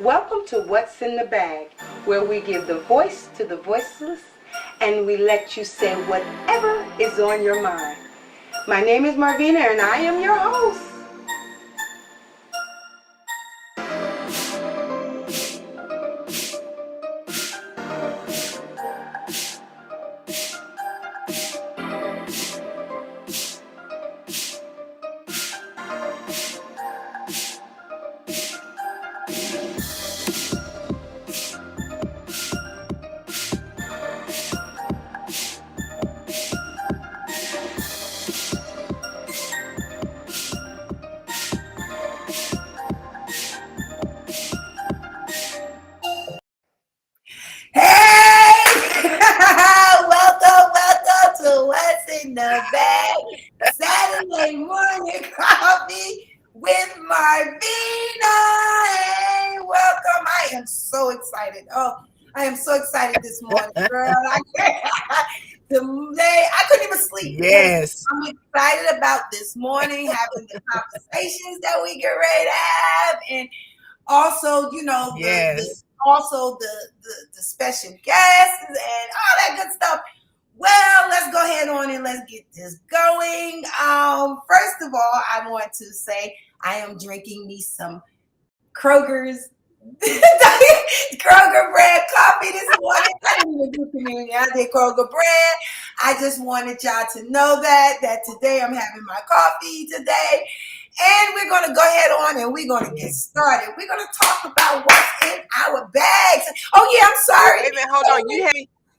Welcome to What's in the Bag, where we give the voice to the voiceless and we let you say whatever is on your mind. My name is Marvina and I am your host. Welcome to What's in the Bag Saturday Morning Coffee with Marvina. Hey, welcome. I am so excited. I am so excited this morning, girl. Today, I couldn't even sleep. Yes. I'm excited about this morning, having the conversations that we get ready to have, and also, Yes. the special guests and all that good stuff. Well, let's go ahead on and let's get this going. First of all, I want to say I am drinking me some Kroger's Kroger brand coffee this morning. I didn't even do community. I did Kroger brand. I just wanted y'all to know that today I'm having my coffee today. And we're going to go ahead on and we're going to get started. We're going to talk about what's in our bags. Oh, yeah, I'm sorry. Wait a minute, hold on.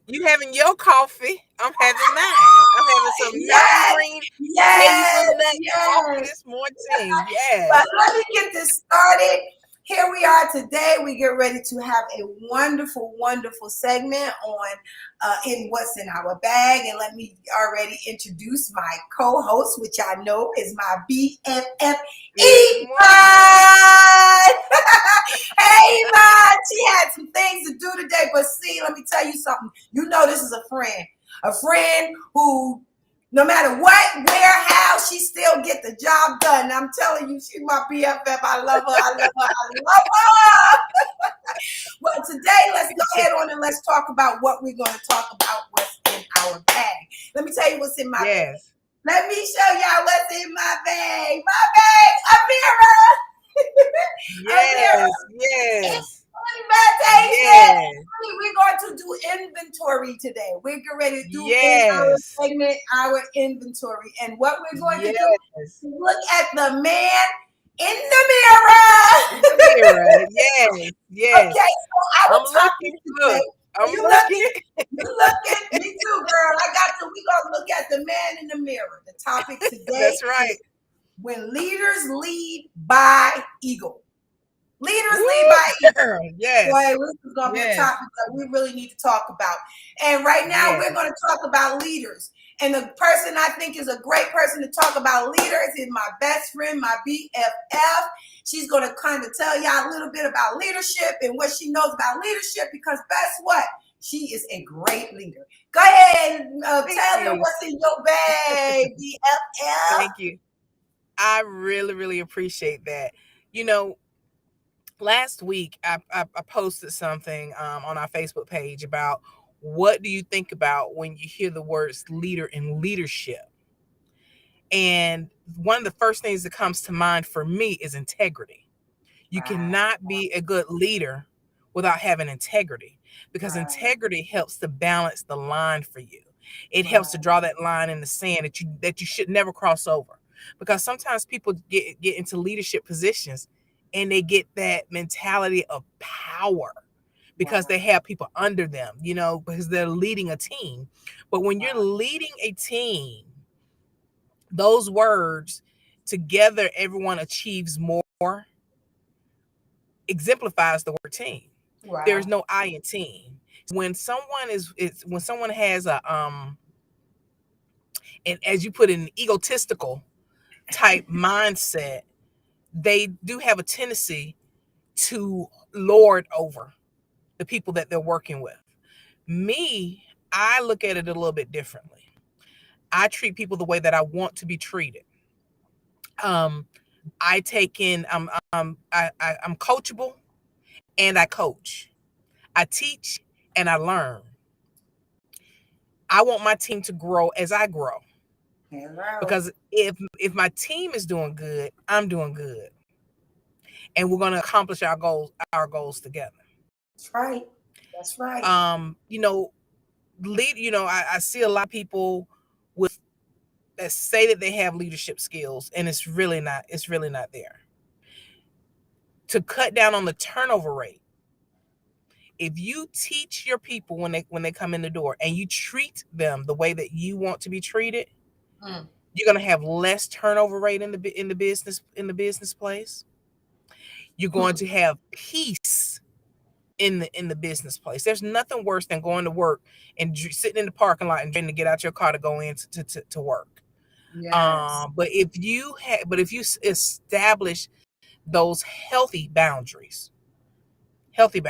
You having your coffee. I'm having mine. I'm having some green hazelnut coffee this morning. Yes. But let me get this started. Here we are today. We get ready to have a wonderful, wonderful segment on in what's in our bag. And let me already introduce my co-host, which I know is my BFF, Iman. Hey, Iman. She had some things to do today, but see, let me tell you something. You know this is a friend who, no matter what, where, how, she still get the job done. I'm telling you, she's my BFF. I love her. Well, today, let's go ahead on and let's talk about what we're going to talk about, what's in our bag. Let me tell you what's in my bag. Let me show y'all what's in my bag. My bag, a mirror. Yes. We're going to do inventory today. We're getting ready to do in our segment, our inventory. And what we're going to do is look at the man in the mirror. Yes. Okay, so our topic today. You looking? Me too, girl. We're going to look at the man in the mirror. The topic today That's right. is when leaders lead by ego. Leaders lead by ego. Yes. Boy, this is going to be a topic that we really need to talk about. And right now, we're going to talk about leaders. And the person I think is a great person to talk about leaders is my best friend, my BFF. She's going to kind of tell y'all a little bit about leadership and what she knows about leadership, because guess what? She is a great leader. Go ahead and tell them what's in your bag, BFF. Thank you. I really, really appreciate that. Last week, I posted something on our Facebook page about what do you think about when you hear the words leader and leadership. And one of the first things that comes to mind for me is integrity. You cannot be a good leader without having integrity, because integrity helps to balance the line for you. It helps to draw that line in the sand that you should never cross over. Because sometimes people get into leadership positions and they get that mentality of power because they have people under them, because they're leading a team. But when you're leading a team, those words, together everyone achieves more, exemplifies the word team. There's no I in team. When someone when someone has a and as you put it, an egotistical type mindset, they do have a tendency to lord over the people that they're working with. Me, I look at it a little bit differently. I treat people the way that I want to be treated. I take in, I'm coachable, and I coach. I teach and I learn. I want my team to grow as I grow. Hello. Because if my team is doing good, I'm doing good. And we're going to accomplish our goals together. That's right. That's right. You know, I see a lot of people with that say that they have leadership skills, and it's really not there. To cut down on the turnover rate, if you teach your people when they come in the door and you treat them the way that you want to be treated, you're going to have less turnover rate in the business place. You're going to have peace in the business place. There's nothing worse than going to work and sitting in the parking lot and trying to get out your car to go in to work. Yes. But if you establish those healthy boundaries, because a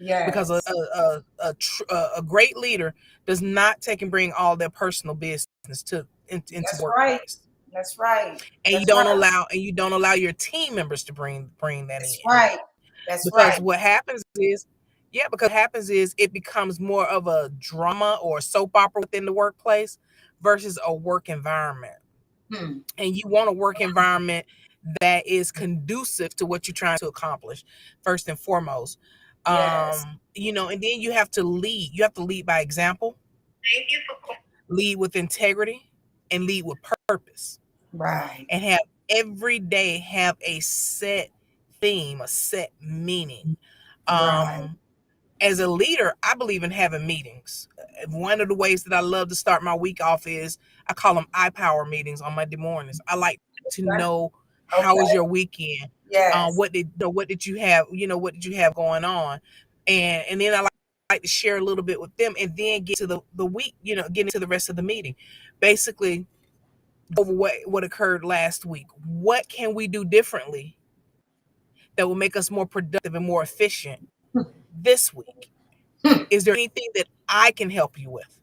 Yes. a, a, tr- a great leader does not take and bring all their personal business into the That's right. workplace, That's right. and you That's don't right. allow your team members to bring that in. That's right. That's Because right. what happens is, it becomes more of a drama or a soap opera within the workplace versus a work environment. Hmm. And you want a work environment that is conducive to what you're trying to accomplish, first and foremost. Yes. And then you have to lead. You have to lead by example, Thank you for. lead with integrity, and lead with purpose. Right. And have every day have a set theme, a set meaning. Right. As a leader, I believe in having meetings. One of the ways that I love to start my week off is I call them iPower meetings on Monday mornings. I like to know, how was Okay. your weekend? Yes. What did you have? What did you have going on? And then I like to share a little bit with them, and then get to the week. Get into the rest of the meeting. Basically, go over what occurred last week. What can we do differently that will make us more productive and more efficient this week? Is there anything that I can help you with?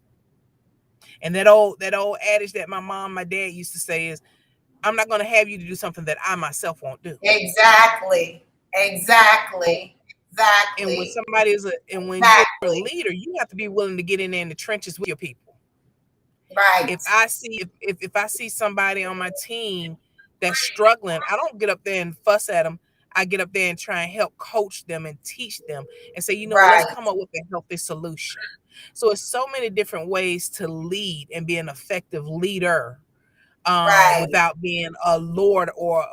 And that old adage that my mom, my dad used to say is, I'm not going to have you to do something that I myself won't do. Exactly. Exactly. And when Exactly. when you're a Exactly. leader, you have to be willing to get in there in the trenches with your people. Right. If I see somebody on my team that's struggling, I don't get up there and fuss at them. I get up there and try and help coach them and teach them and say, let's Right. come up with a healthy solution. So it's so many different ways to lead and be an effective leader, Right. without being a lord or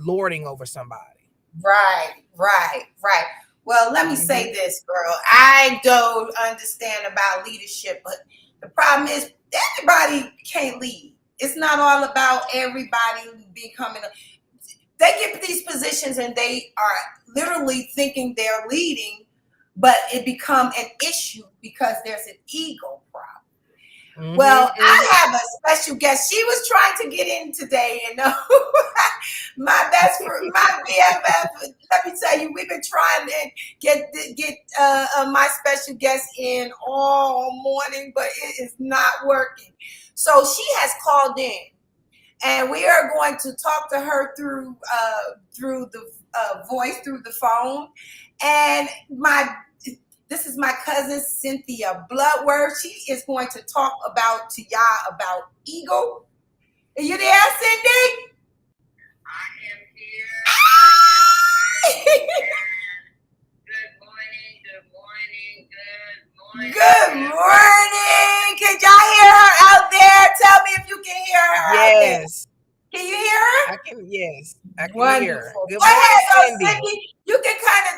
lording over somebody. Right. Right. Right. Well, let me Hmm. say this, girl. I don't understand about leadership, but the problem is everybody can't lead. It's not all about everybody becoming. They get these positions and they are literally thinking they're leading, but it become an issue because there's an ego problem. Well, I have a special guest. She was trying to get in today, and my best friend, my BFF. Let me tell you, we've been trying to get my special guest in all morning, but it is not working. So she has called in, and we are going to talk to her through the voice, through the phone. And this is my cousin Cynthia Bloodworth. She is going to talk to y'all about ego. Are you there, Cindy? I am here. Good morning, good morning, good morning. Good morning. Can y'all hear her out there? Tell me if you can hear her out there. Yes, Can you hear her? yes, I can hear her. Wonderful. Good Go ahead, morning, though, Cindy. Cindy. You can kind of,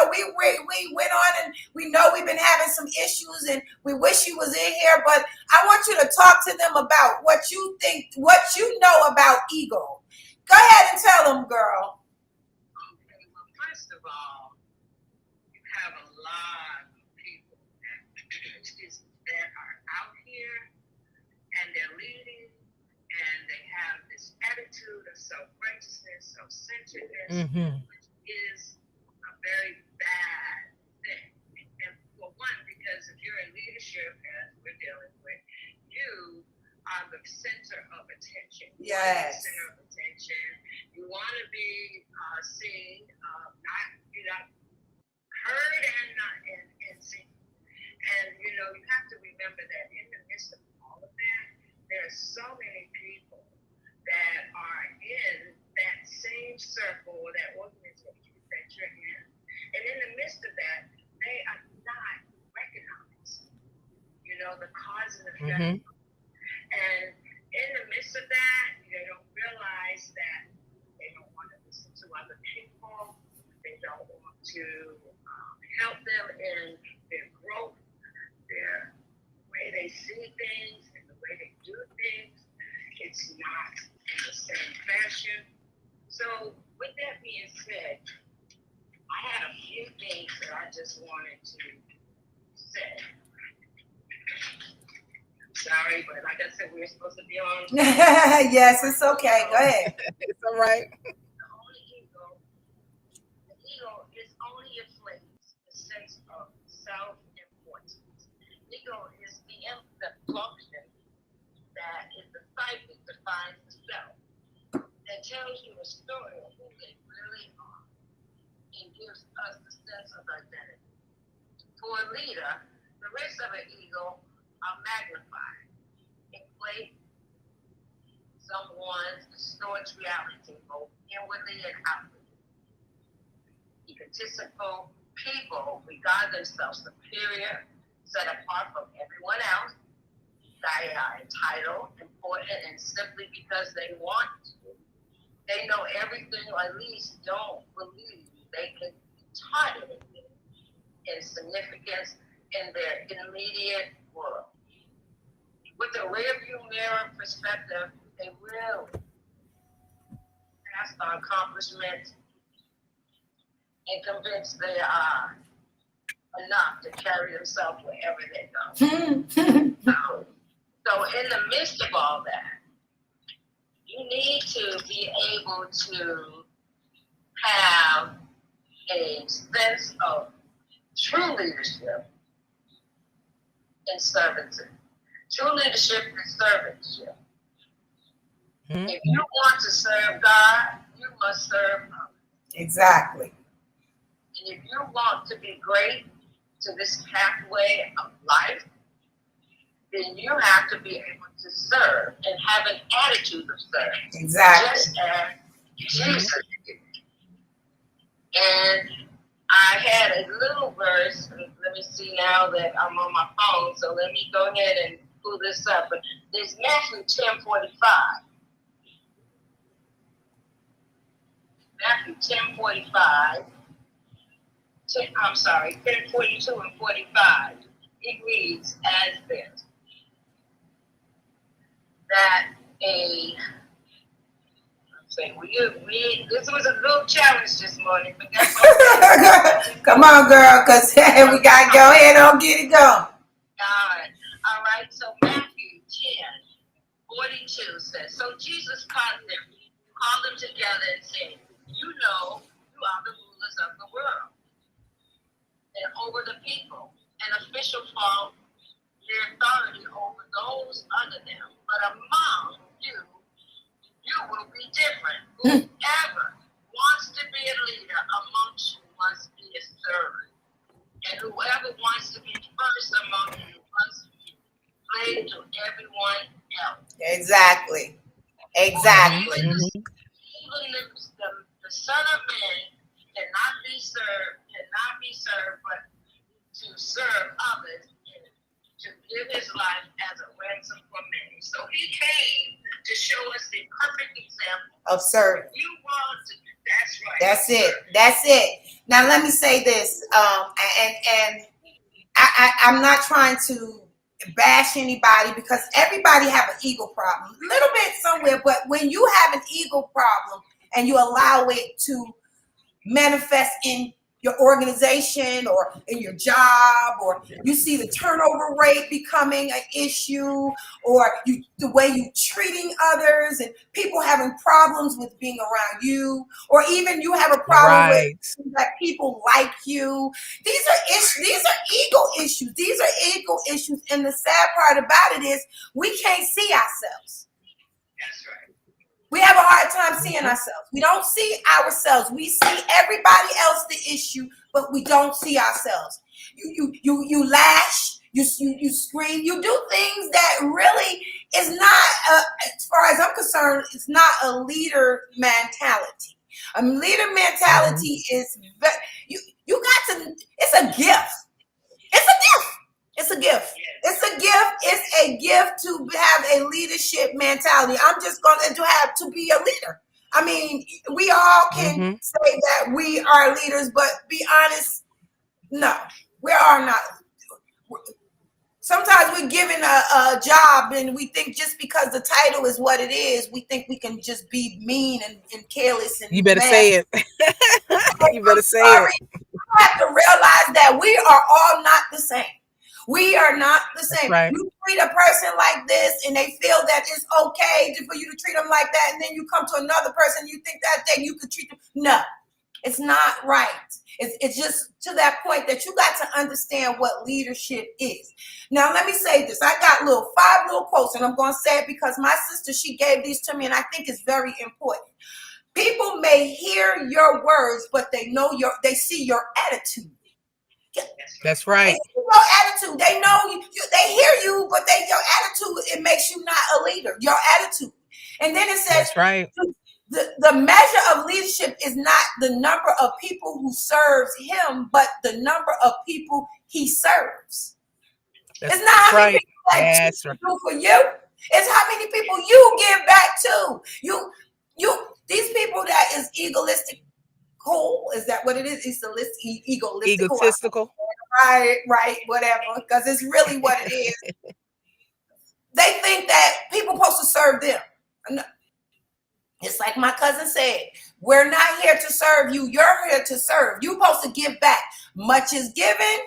we went on and we know we've been having some issues and we wish you was in here, but I want you to talk to them about what you think, what you know about ego. Go ahead and tell them, girl. Okay, well, first of all, you have a lot of people that are out here and they're leading and they have this attitude of self-righteousness, self-centeredness, which is a very bad thing. And for one, because if you're in leadership, as we're dealing with, you are the center of attention. Yes. Center of attention. You want to be seen. You're not heard and seen. And you know, you have to remember that in the midst of all of that, there are so many people that are in that same circle or that organization that you're in. And in the midst of that, they are not recognized, you know, the cause and effect. Mm-hmm. And in the midst of that, they don't realize that they don't want to listen to other people. They don't want to help them in their growth, their way they see things, and the way they do things. It's not in the same fashion. So with that being said, I had a few things that I just wanted to say. Sorry, but like I said, we were supposed to be on. Yes, it's okay. Go ahead. It's all right. The ego is only inflates the sense of self-importance. Ego is the function that is the psyche defines the self, that tells you a story of who they really are and gives us the sense of identity. For a leader, the risks of an ego are magnified, inflate someone's distorts reality both inwardly and outwardly. Egotistical people regard themselves superior, set apart from everyone else. They are entitled, important, and simply because they want to. They know everything, or at least don't believe they can be taught anything in significance in their immediate world. With a rearview mirror perspective, they will pass on accomplishments and convinced they are enough to carry themselves wherever they go. So in the midst of all that, you need to be able to have a sense of true leadership and servitude. True leadership is servitude. Mm-hmm. If you want to serve God, you must serve others. Exactly. And if you want to be great to this pathway of life, then you have to be able to serve and have an attitude of service. Exactly. Just as Jesus did. And I had a little verse. Let me see now that I'm on my phone. So let me go ahead and pull this up. But there's Matthew 10:45. Matthew 10:45. 10:42 and 45. It reads as this: that this was a little challenge this morning, but that's okay. Come on, girl, because we got to go ahead and get it going. All right. So Matthew 10:42 says, so Jesus called them together and said, you know, you are the rulers of the world and over the people, and officials follow their authority over those under them. But among you, you will be different. Whoever wants to be a leader amongst you must be a servant. And whoever wants to be first among you must be slave to everyone else. Exactly. Exactly. Even the Son of Man cannot be served, but to serve others and to give his life as a ransom for many. So he came to show us the perfect example of service. You want to do that's right. That's it. That's it. Now let me say this, and I'm not trying to bash anybody because everybody have an ego problem, a little bit somewhere. But when you have an ego problem and you allow it to manifest in your organization or in your job, or you see the turnover rate becoming an issue, or the way you treating others and people having problems with being around you, or even you have a problem with that people like you. These are ego issues. These are ego issues. And the sad part about it is we can't see ourselves. That's right. We have a hard time seeing ourselves. We don't see ourselves. We see everybody else the issue, but we don't see ourselves. You lash, you scream, you do things that really is not, as far as I'm concerned, it's not a leader mentality. A leader mentality is you got to. It's a gift. It's a gift. It's a gift. It's a gift. It's a gift to have a leadership mentality. I'm just going to have to be a leader. I mean, we all can say that we are leaders, but be honest, no, we are not. Sometimes we're given a job and we think just because the title is what it is, we think we can just be mean and careless. And you better say it. You better say it. You have to realize that we are all not the same. We are not the same. Right. You treat a person like this and they feel that it's okay for you to treat them like that, and then you come to another person, you think that day you could treat them. No, it's not right. It's just to that point that you got to understand what leadership is. Now, let me say this. I got 5 little quotes, and I'm going to say it because my sister, she gave these to me, and I think it's very important. People may hear your words, but they see your attitude. That's right. They see your attitude. They know you. They hear you, but your attitude, it makes you not a leader. Your attitude. And then it says, that's right. The measure of leadership is not the number of people who serves him, but the number of people he serves. It's not how many people that do for you. It's how many people you give back to. These people that is egoistic. Cool. Is that what it is? Egotistical. Right, whatever. Because it's really what it is. They think that people are supposed to serve them. It's like my cousin said, we're not here to serve you. You're here to serve. You're supposed to give back. Much is given,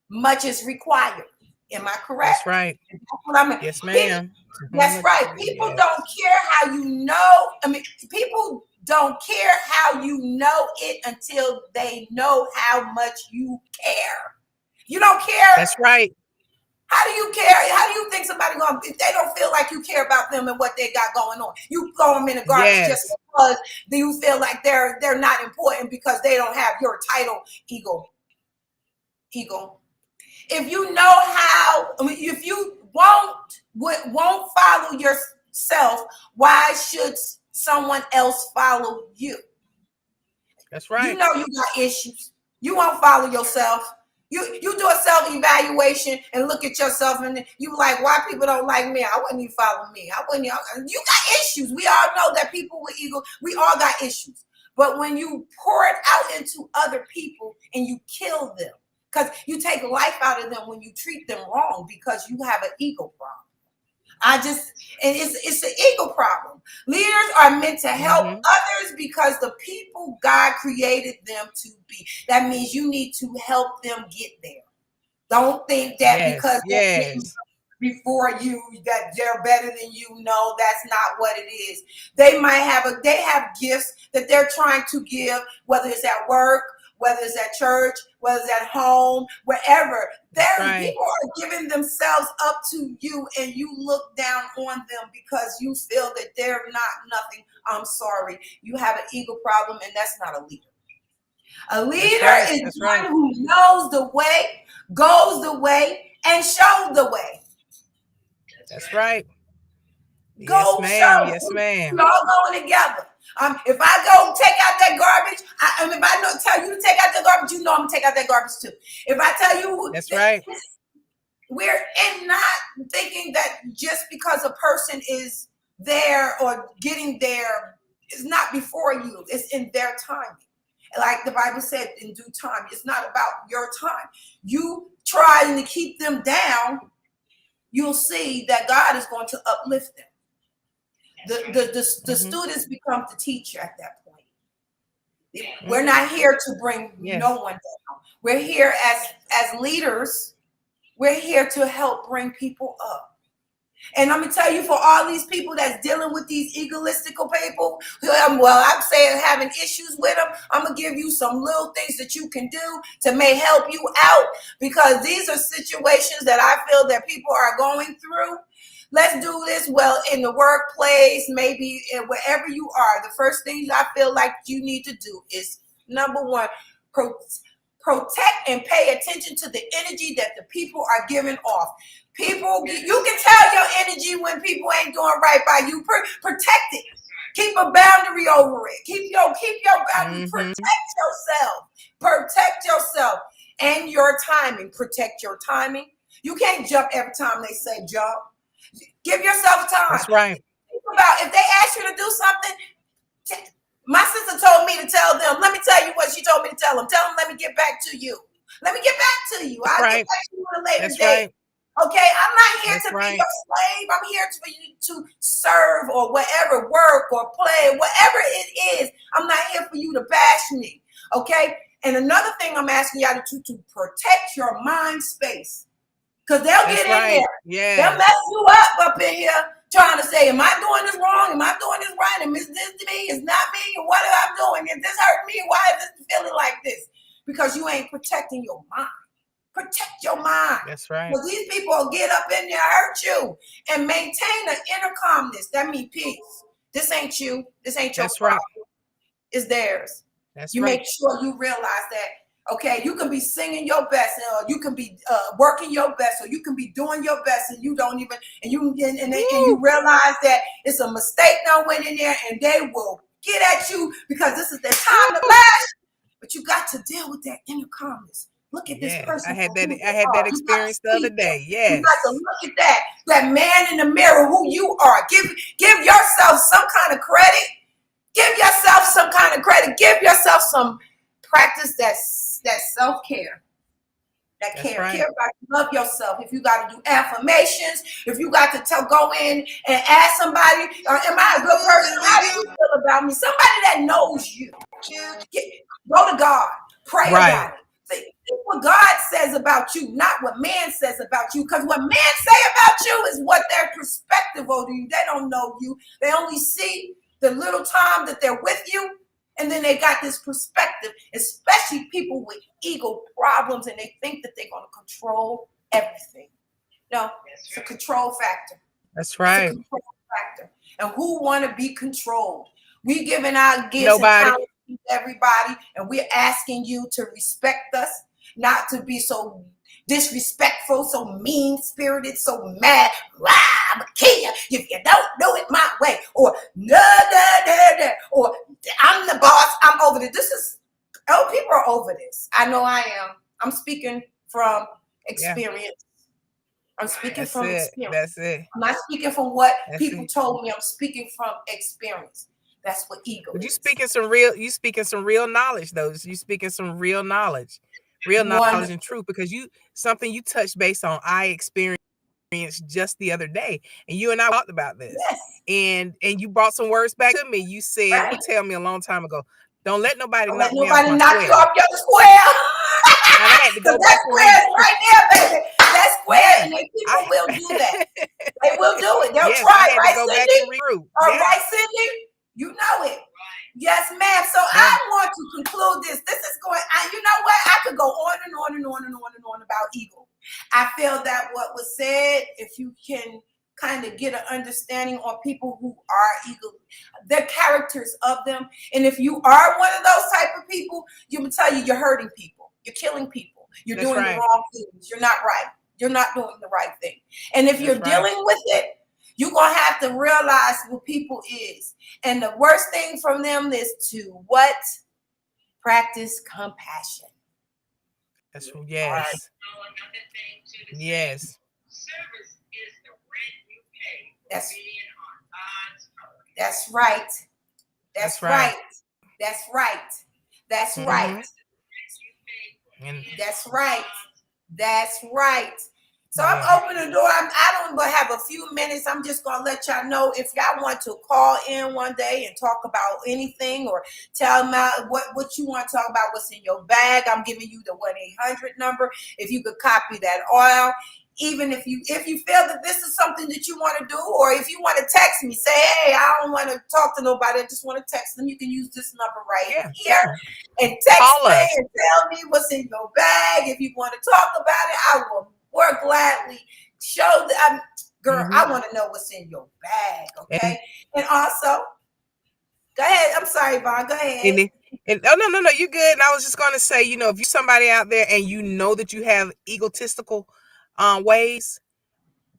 much is required. Am I correct? That's right. That's what I mean. Yes, ma'am. That's right. People don't care how you know. I mean, people don't care how you know it until they know how much you care. You don't care. That's right. How do you care? How do you think somebody if they don't feel like you care about them and what they got going on? You throw them in the garbage just because you feel like they're not important because they don't have your title. Ego. If you know how, if you won't follow yourself, why should someone else follow you? That's right. You know you got issues. You won't follow yourself. You do a self-evaluation and look at yourself and you like, why people don't like me? I wouldn't even follow me. You got issues. We all know that people with ego, we all got issues. But when you pour it out into other people and you kill them, because you take life out of them when you treat them wrong because you have an ego problem. It's an ego problem. Leaders are meant to help others because the people God created them to be. That means you need to help them get there. Don't think that because they're before you that they're better than you. No, that's not what it is. They have gifts that they're trying to give, whether it's at work, whether it's at church, whether it's at home, wherever. People are giving themselves up to you and you look down on them because you feel that they're not nothing. I'm sorry. You have an ego problem and that's not a leader. A leader is one who knows the way, goes the way, and shows the way. That's right. Go yes, ma'am. show. Yes, ma'am. We're all going together. If I go take out that garbage, if I tell you to take out the garbage, you know I'm gonna take out that garbage too. If I tell you, that's right. We're not thinking that just because a person is there or getting there is not before you. It's in their timing. Like the Bible said, in due time. It's not about your time. You trying to keep them down, you'll see that God is going to uplift them. The students become the teacher at that point. We're not here to bring no one down. We're here as leaders. We're here to help bring people up. And I'm going to tell you, for all these people that's dealing with these egotistical people, I'm saying having issues with them, I'm going to give you some little things that you can do to may help you out, because these are situations that I feel that people are going through. Let's do this in the workplace, maybe wherever you are. The first thing I feel like you need to do is, number one, protect and pay attention to the energy that the people are giving off. People, you can tell your energy when people ain't doing right by you. Protect it. Keep a boundary over it. Keep your boundary. Protect yourself. Protect yourself and your timing. Protect your timing. You can't jump every time they say jump. Give yourself time. That's right. Think about if they ask you to do something. My sister told me to tell them. Let me tell you what she told me to tell them. Tell them, let me get back to you. Let me get back to you. I'll get back to you on a later date. Okay, I'm not here to be your slave. I'm here for you to serve or whatever, work or play, whatever it is. I'm not here for you to bash me. Okay, and another thing I'm asking y'all to protect your mind space. Because they'll get in there. Yeah. They'll mess you up in here trying to say, am I doing this wrong? Am I doing this right? And is this to me? Is not me? And what am I doing? Is this hurting me? Why is this feeling like this? Because you ain't protecting your mind. Protect your mind. That's right. Because these people will get up in there, hurt you, and maintain an inner calmness. That means peace. This ain't you. This ain't your problem. Right. It's theirs. That's you right. Make sure you realize that. Okay, you can be singing your best, or you can be working your best, or you can be doing your best, and you don't even, and you realize that it's a mistake that went in there, and they will get at you because this is their time to lash. But you got to deal with that inner calmness. Look at this person. I had that experience the other day. Yes. You got to look at that man in the mirror, who you are. Give yourself some kind of credit. Give yourself some kind of credit. Give yourself some practice that self-care. That care. Right. Care about you. Love yourself. If you got to do affirmations, if you got to go in and ask somebody, am I a good person? How do you feel about me? Somebody that knows you. Go to God. Pray about it. See what God says about you, not what man says about you. Because what men say about you is what their perspective over you. They don't know you. They only see the little time that they're with you. And then they got this perspective, especially people with ego problems, and they think that they're going to control everything. No, it's a control factor. That's right. It's a control factor. And who want to be controlled? We giving our gifts and talents to everybody, and we're asking you to respect us, not to be so disrespectful, so mean-spirited, so mad. Rah, I'm gonna kill you if you don't do it my way. Or or I'm the boss. I'm over this. People are over this. I know I am. I'm speaking from experience. Yeah. I'm speaking from experience. That's it. I'm not speaking from what people told me. I'm speaking from experience. That's what ego is. You speaking some real knowledge, though. You speaking some real knowledge. Real knowledge and truth, because something you touched base on, I experienced just the other day, and you and I talked about this. Yes. And you brought some words back to me. You said, you tell me a long time ago, don't let nobody knock you off your square. And I had to go back and right there, baby. That square, and people will do that. They will do it. They'll try, right, Cindy? Right, Cindy? You know it. Yes, ma'am. So I want to conclude this. This is going, you know what? I could go on and on and on and on and on about ego. I feel that what was said, if you can kind of get an understanding on people who are ego, the characters of them. And if you are one of those type of people, you will tell you're hurting people. You're killing people. You're doing the wrong things. You're not right. You're not doing the right thing. And if you're dealing with it, you're going to have to realize what people is. And the worst thing from them is to what? Practice compassion. That's yes. Yes. Service is the rent you pay. That's being on God's earth. That's right. That's right. That's right. That's right. That's right. That's right. So I'm opening the door. I don't even have a few minutes. I'm just going to let y'all know if y'all want to call in one day and talk about anything, or tell them what you want to talk about, what's in your bag. I'm giving you the 1-800 number. If you could copy that oil. Even if you feel that this is something that you want to do, or if you want to text me, say, hey, I don't want to talk to nobody, I just want to text them, you can use this number right here and text me and tell me what's in your bag. If you want to talk about it, I will work gladly. Show that, girl, I want to know what's in your bag, okay? And also, go ahead. I'm sorry, Vaughn. Go ahead. And no, you're good. And I was just going to say, if you're somebody out there and you know that you have egotistical ways,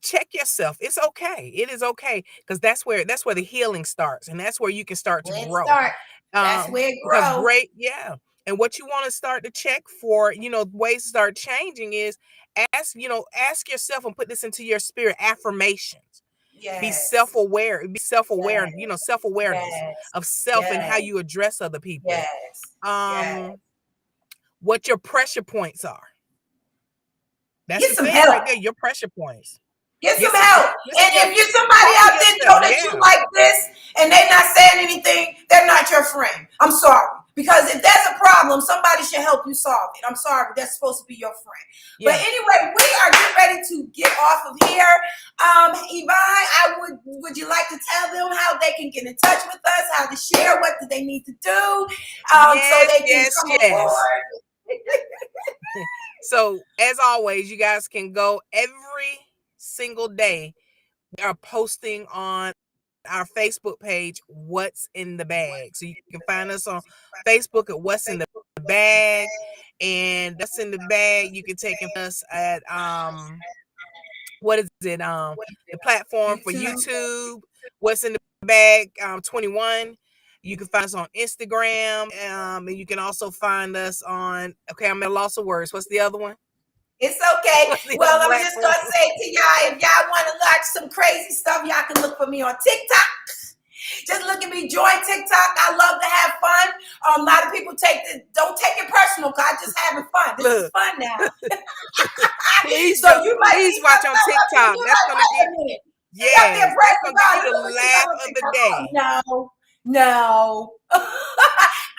check yourself. It's okay. It is okay, because that's where the healing starts, and that's where you can start to grow. That's where it Because grows. And what you want to start to check for, ways to start changing is ask yourself, and put this into your spirit, affirmations. Yes. Be self-aware. Yes. Self-awareness of self and how you address other people. Yes. What your pressure points are. That's Get the some thing help. right there. Your pressure points. Get some help. And if you're somebody out there know that you like this and they're not saying anything, they're not your friend. I'm sorry. Because if there's a problem, somebody should help you solve it. I'm sorry, that's supposed to be your friend. Yeah. But anyway, we are getting ready to get off of here. Yvonne, would you like to tell them how they can get in touch with us, how to share, what do they need to do, so they can come aboard? So, as always, you guys can go every single day. We are posting on our Facebook page, What's in the Bag. So you can find us on Facebook at What's in the Bag. And that's in the bag. You can take us at what is it? The platform for YouTube, What's in the Bag 21. You can find us on Instagram. And you can also find us on, I'm at a loss of words. What's the other one? It's okay. Well, I'm just going to say to y'all, if y'all want to watch some crazy stuff, y'all can look for me on TikTok. Just look at me, join TikTok. I love to have fun. A lot of people don't take it personal, because I'm just having fun. This is fun now. Please watch on TikTok. That's going to get you the laugh of the day. No.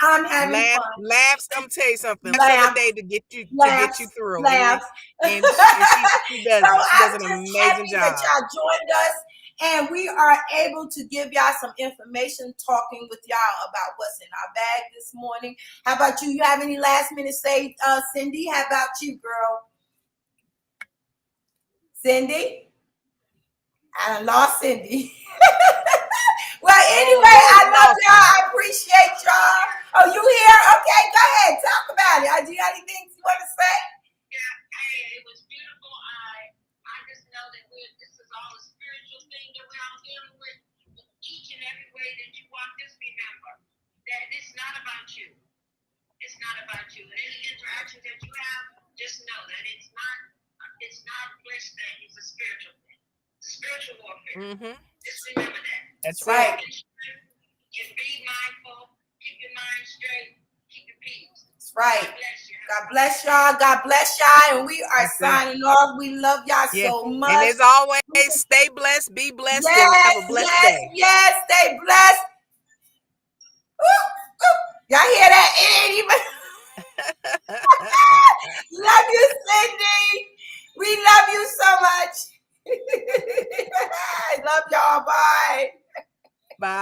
I'm having fun. Laughs. I'm tell you something. Laughs of the day to get you through. Laughs. And she does. She does an amazing job. That y'all joined us, and we are able to give y'all some information, talking with y'all about what's in our bag this morning. How about you? You have any last minute say, Cindy? How about you, girl? Cindy? I lost Cindy. Well, anyway, I love y'all. I appreciate y'all. Oh, you here? Okay, go ahead. Talk about it. Do you have anything you want to say? Yeah, hey, it was beautiful. I just know that this is all a spiritual thing that we're all dealing with. Each and every way that you walk, just remember that it's not about you. It's not about you. And any interactions that you have, just know that it's not a flesh thing. It's a spiritual thing. It's a spiritual warfare. Mm-hmm. Just remember that. That's right. Just be mindful. Keep your mind straight. Keep your peace. That's right. God bless y'all. God bless y'all. And we are signing off. We love y'all so much. And as always, stay blessed, be blessed, and have a blessed day. Yes, stay blessed. Y'all hear that? It ain't even. Love you, Cindy. We love you so much. I love y'all. Bye. Bye.